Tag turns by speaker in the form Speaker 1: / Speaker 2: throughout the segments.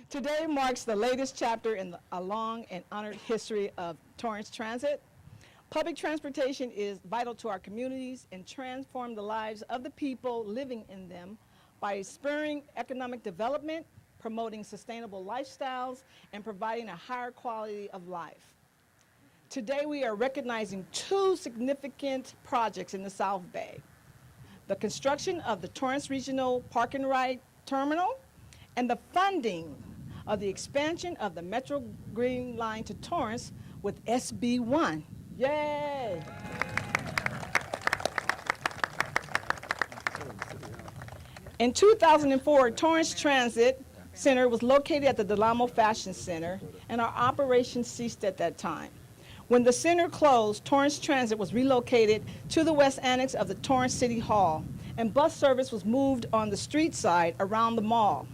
Speaker 1: Today marks the latest chapter in a long and honored history of Torrance Transit. Public transportation is vital to our communities and transform the lives of the people living in them by spurring economic development, promoting sustainable lifestyles, and providing a higher quality of life. Today we are recognizing two significant projects in the South Bay: the construction of the Torrance Regional Park and Ride Terminal and the funding of the expansion of the Metro Green Line to Torrance with SB1. Yay! In 2004, Torrance Transit Center was located at the Del Amo Fashion Center, and our operations ceased at that time. When the center closed, Torrance Transit was relocated to the west annex of the Torrance City Hall, and bus service was moved on the street side around the mall.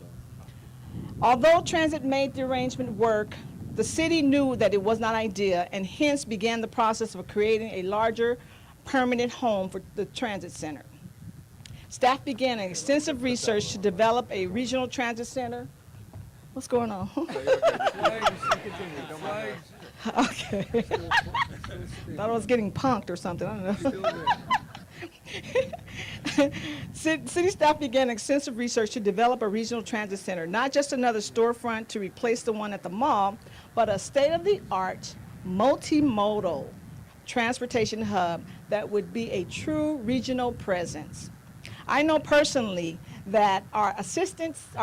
Speaker 1: Although transit made the arrangement work, the city knew that it was not ideal and hence began the process of creating a larger permanent home for the transit center. Staff began an extensive research to develop a regional transit center. What's going on? Okay. Thought I was getting punked or something, I don't know. City staff began extensive research to develop a regional transit center, not just another storefront to replace the one at the mall, but a state-of-the-art, multimodal transportation hub that would be a true regional presence. I know personally that our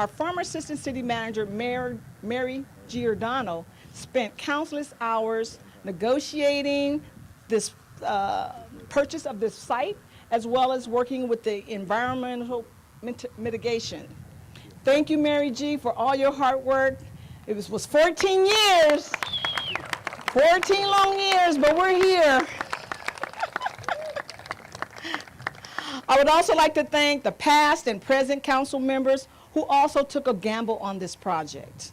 Speaker 1: former assistant city manager, Mary Giordano, spent countless hours negotiating this purchase of this site, as well as working with the environmental mitigation. Thank you, Mary G., for all your hard work. It was 14 years, 14 long years, but we're here. I would also like to thank the past and present council members who also took a gamble on this project.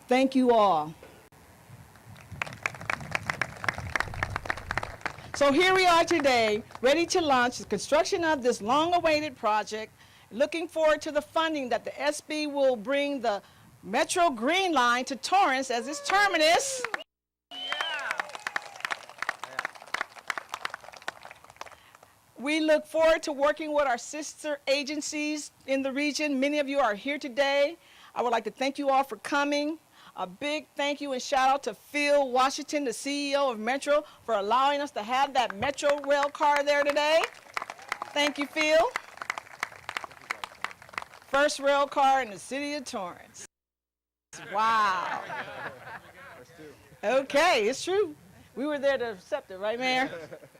Speaker 1: Thank you all. So here we are today, ready to launch the construction of this long-awaited project, looking forward to the funding that the SB will bring the Metro Green Line to Torrance as its terminus. We look forward to working with our sister agencies in the region. Many of you are here today. I would like to thank you all for coming. A big thank you and shout out to Phil Washington, the CEO of Metro, for allowing us to have that Metro rail car there today. Thank you, Phil. First rail car in the city of Torrance. Wow. Okay, it's true. We were there to accept it, right, Mayor?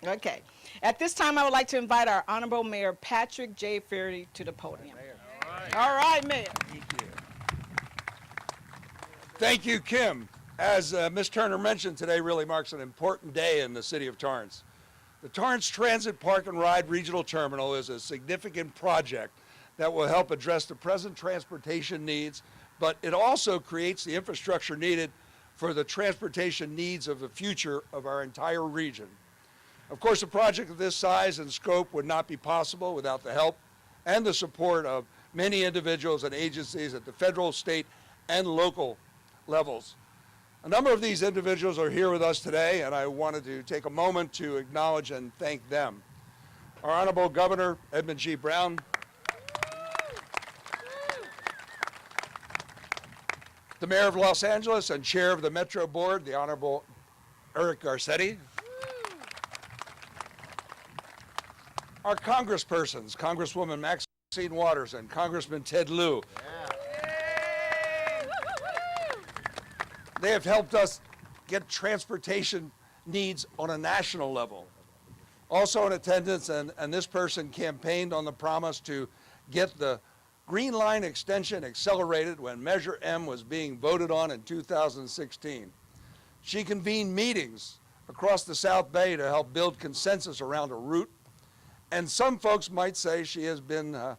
Speaker 1: Okay. At this time, I would like to invite our Honorable Mayor Patrick J. Fearley to the podium. All right, Mayor.
Speaker 2: Thank you. Thank you, Kim. As Ms. Turner mentioned, today really marks an important day in the city of Torrance. The Torrance Transit Park and Ride Regional Terminal is a significant project that will help address the present transportation needs, but it also creates the infrastructure needed for the transportation needs of the future of our entire region. Of course, a project of this size and scope would not be possible without the help and the support of many individuals and agencies at the federal, state, and local levels. A number of these individuals are here with us today, and I wanted to take a moment to acknowledge and thank them. Our Honorable Governor, Edmund G. Brown, the Mayor of Los Angeles and Chair of the Metro Board, the Honorable Eric Garcetti, our congresspersons, Congresswoman Maxine Waters and Congressman Ted Lieu. They have helped us get transportation needs on a national level. Also in attendance, and this person campaigned on the promise to get the Green Line extension accelerated when Measure M was being voted on in 2016. She convened meetings across the South Bay to help build consensus around a route, and some folks might say she has been the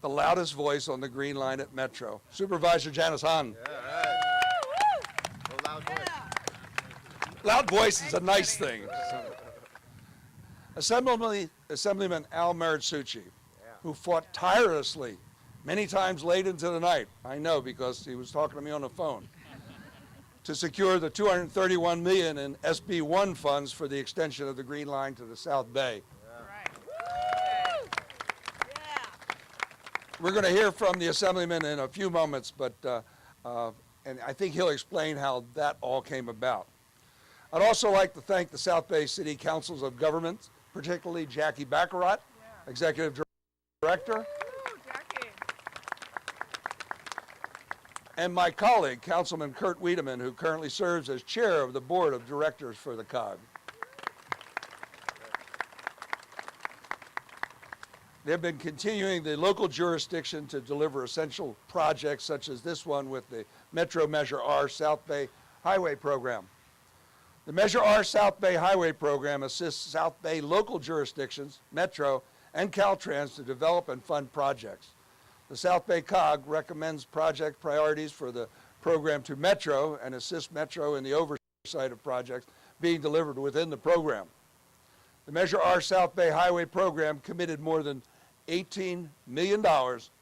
Speaker 2: loudest voice on the Green Line at Metro. Supervisor Janice Haun.
Speaker 3: Yeah, right.
Speaker 2: Loud voice is a nice thing. Assemblyman Al Maritsucci, who fought tirelessly many times late into the night, I know because he was talking to me on the phone, to secure the $231 million in SB1 funds for the extension of the Green Line to the South Bay. We're going to hear from the Assemblyman in a few moments, but and I think he'll explain how that all came about. I'd also like to thank the South Bay City Councils of Government, particularly Jackie Baccarat, Executive Director, and my colleague, Councilman Kurt Wiedemann, who currently serves as Chair of the Board of Directors for the COG. They've been continuing the local jurisdiction to deliver essential projects such as this one with the Metro Measure R South Bay Highway Program. The Measure R South Bay Highway Program assists South Bay local jurisdictions, Metro, and Caltrans to develop and fund projects. The South Bay COG recommends project priorities for the program to Metro and assists Metro in the oversight of projects being delivered within the program. The Measure R South Bay Highway Program committed more than $18 million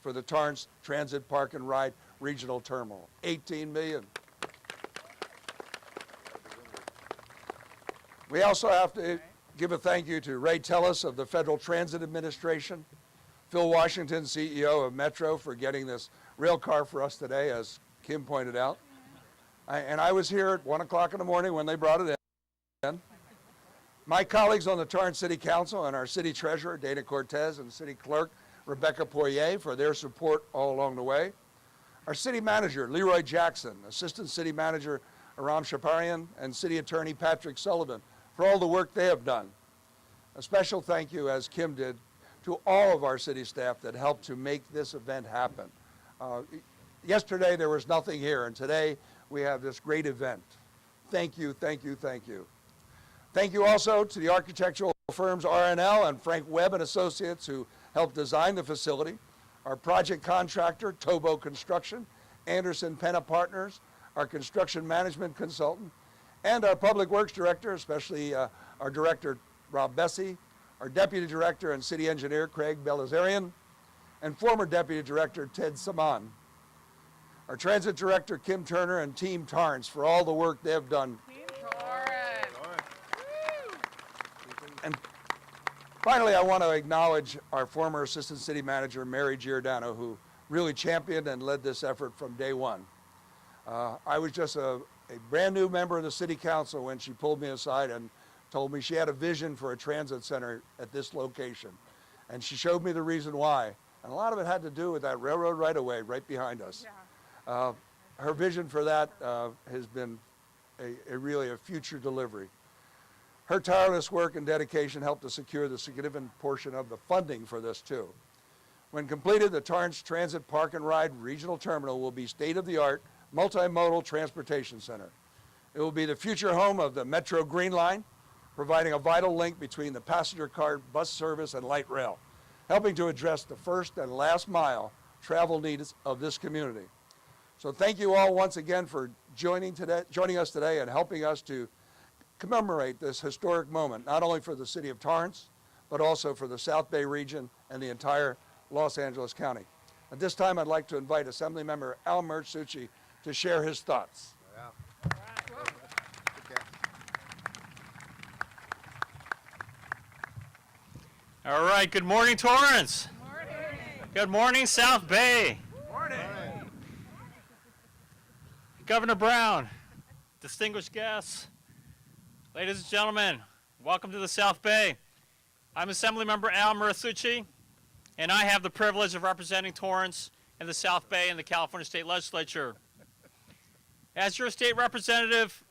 Speaker 2: for the Torrance Transit Park and Ride Regional Terminal. $18 million. We also have to give a thank you to Ray Tellis of the Federal Transit Administration, Phil Washington, CEO of Metro, for getting this rail car for us today, as Kim pointed out. And I was here at 1 o'clock in the morning when they brought it in. My colleagues on the Torrance City Council and our City Treasurer, Dana Cortez, and City Clerk, Rebecca Poirier, for their support all along the way. Our City Manager, Leroy Jackson, Assistant City Manager, Aram Shaparian, and City Attorney Patrick Sullivan, for all the work they have done. A special thank you, as Kim did, to all of our city staff that helped to make this event happen. Yesterday there was nothing here, and today we have this great event. Thank you, thank you, thank you. Thank you also to the architectural firms R&L and Frank Webb and Associates, who helped design the facility, our project contractor, Tobo Construction, Anderson Penna Partners, our construction management consultant, and our public works director, especially our director, Rob Bessie, our deputy director and city engineer, Craig Belazarian, and former deputy director, Ted Saman. Our transit director, Kim Turner, and Team Torrance, for all the work they have done. And finally, I want to acknowledge our former assistant city manager, Mary Giordano, who really championed and led this effort from day one. I was just a brand new member of the city council when she pulled me aside and told me she had a vision for a transit center at this location. And she showed me the reason why. And a lot of it had to do with that railroad right-of-way right behind us. Yeah. Her vision for that has been really a future delivery. Her tireless work and dedication helped to secure the significant portion of the funding for this too. When completed, the Torrance Transit Park and Ride Regional Terminal will be state-of-the-art multimodal transportation center. It will be the future home of the Metro Green Line, providing a vital link between the passenger car, bus service, and light rail, helping to address the first and last mile travel needs of this community. So thank you all once again for joining us today and helping us to commemorate this historic moment, not only for the city of Torrance, but also for the South Bay region and the entire Los Angeles County. At this time, I'd like to invite Assemblymember Al Mertsucci to share his thoughts.
Speaker 3: All right, good morning, Torrance. Good morning. Good morning, South Bay.
Speaker 2: Good morning.
Speaker 3: Governor Brown, distinguished guests, ladies and gentlemen, welcome to the South Bay. I'm Assemblymember Al Mertsucci, and I have the privilege of representing Torrance and the South Bay in the California State Legislature. As your state representative,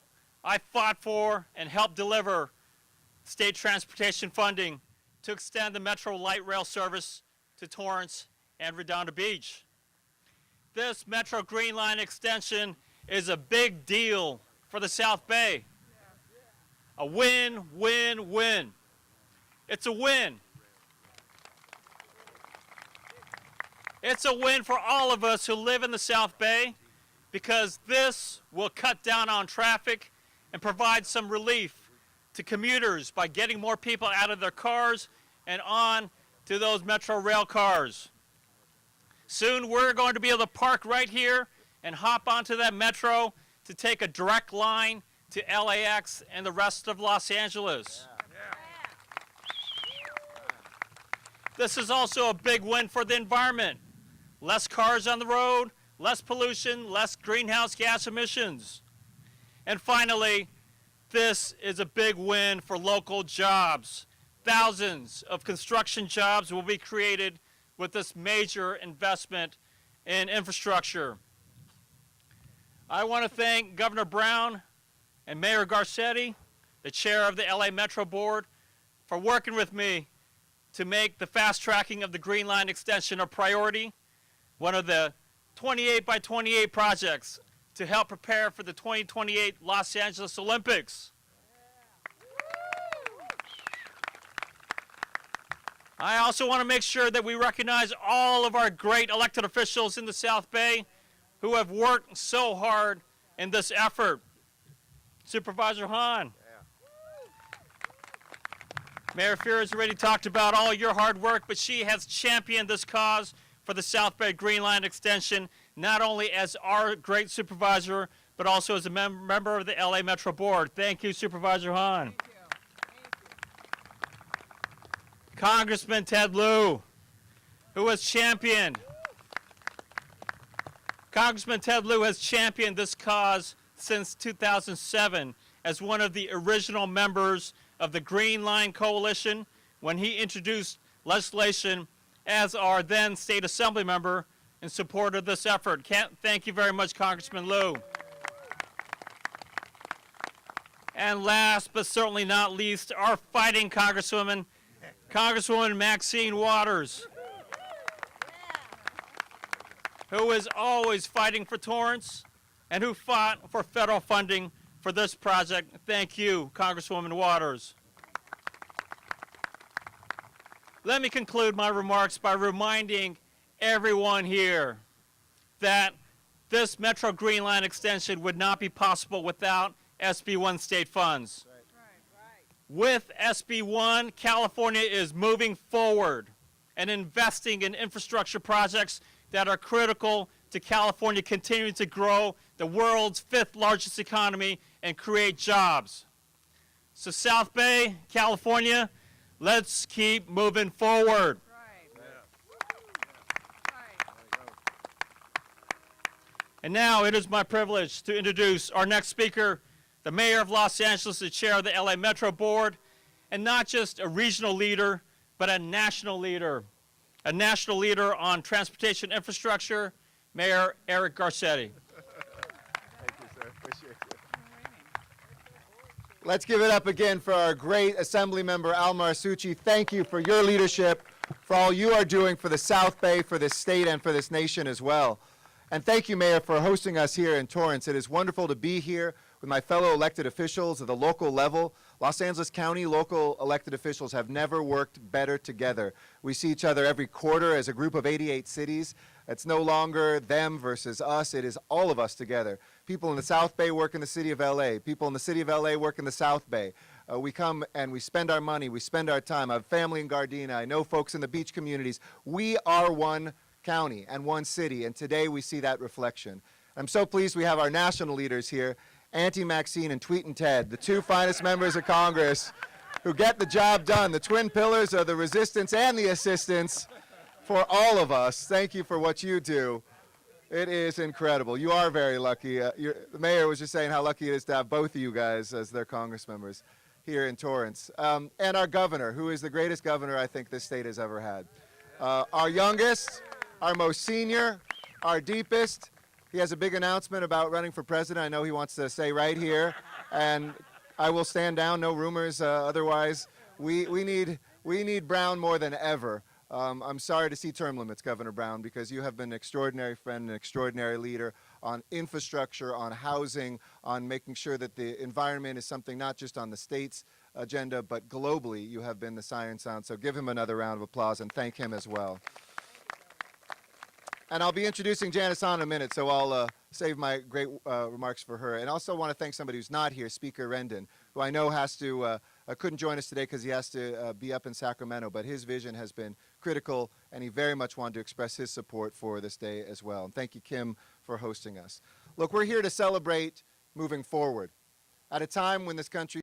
Speaker 3: I fought for and helped deliver state transportation funding to extend the Metro Light Rail service to Torrance and Redondo Beach. This Metro Green Line extension is a big deal for the South Bay. A win, win, win. It's a win. It's a win for all of us who live in the South Bay, because this will cut down on traffic and provide some relief to commuters by getting more people out of their cars and on to those Metro rail cars. Soon we're going to be able to park right here and hop onto that metro to take a direct line to LAX and the rest of Los Angeles. This is also a big win for the environment. Less cars on the road, less pollution, less greenhouse gas emissions. And finally, this is a big win for local jobs. Thousands of construction jobs will be created with this major investment in infrastructure. I want to thank Governor Brown and Mayor Garcetti, the chair of the LA Metro Board, for working with me to make the fast tracking of the Green Line extension a priority, one of the 28 by 28 projects to help prepare for the 2028 Los Angeles Olympics. I also want to make sure that we recognize all of our great elected officials in the South Bay who have worked so hard in this effort. Supervisor Haun. Mayor Fear has already talked about all your hard work, but she has championed this cause for the South Bay Green Line extension, not only as our great supervisor, but also as a member of the LA Metro Board. Thank you, Supervisor Haun.
Speaker 1: Thank you.
Speaker 3: Congressman Ted Lieu, who has championed. Congressman Ted Lieu has championed this cause since 2007 as one of the original members of the Green Line Coalition when he introduced legislation as our then state assembly member in support of this effort. Thank you very much, Congressman Lieu. And last but certainly not least, our fighting Congresswoman, Congresswoman Maxine Waters, who is always fighting for Torrance and who fought for federal funding for this project. Thank you, Congresswoman Waters. Let me conclude my remarks by reminding everyone here that this Metro Green Line extension would not be possible without SB1 state funds. With SB1, California is moving forward and investing in infrastructure projects that are critical to California continuing to grow the world's fifth largest economy and create jobs. So South Bay, California, let's keep moving forward. And now it is my privilege to introduce our next speaker, the Mayor of Los Angeles, the Chair of the LA Metro Board, and not just a regional leader, but a national leader on transportation infrastructure, Mayor Eric Garcetti.
Speaker 4: Thank you, sir. Appreciate it. Let's give it up again for our great Assembly Member Al Marsucci. Thank you for your leadership, for all you are doing for the South Bay, for this state, and for this nation as well. And thank you, Mayor, for hosting us here in Torrance. It is wonderful to be here with my fellow elected officials at the local level. Los Angeles County local elected officials have never worked better together. We see each other every quarter as a group of 88 cities. It's no longer them versus us. It is all of us together. People in the South Bay work in the city of LA. People in the city of LA work in the South Bay. We come and we spend our money. We spend our time. I have family in Gardena. I know folks in the beach communities. We are one county and one city, and today we see that reflection. I'm so pleased we have our national leaders here, Auntie Maxine and Tweet and Ted, the two finest members of Congress who get the job done, the twin pillars of the resistance and the assistance for all of us. Thank you for what you do. It is incredible. You are very lucky. The mayor was just saying how lucky it is to have both of you guys as their Congress members here in Torrance. And our governor, who is the greatest governor I think this state has ever had. Our youngest, our most senior, our deepest. He has a big announcement about running for president. I know he wants to say right here, and I will stand down. No rumors otherwise. We need Brown more than ever. I'm sorry to see term limits, Governor Brown, because you have been an extraordinary friend, an extraordinary leader on infrastructure, on housing, on making sure that the environment is something not just on the state's agenda, but globally you have been the siren sound. So give him another round of applause and thank him as well. And I'll be introducing Janice Haun in a minute, so I'll save my great remarks for her. And also want to thank somebody who's not here, Speaker Rendon, who I know has to couldn't join us today because he has to be up in Sacramento, but his vision has been critical, and he very much wanted to express his support for this day as well. And thank you, Kim, for hosting us. Look, we're here to celebrate moving forward at a time when this country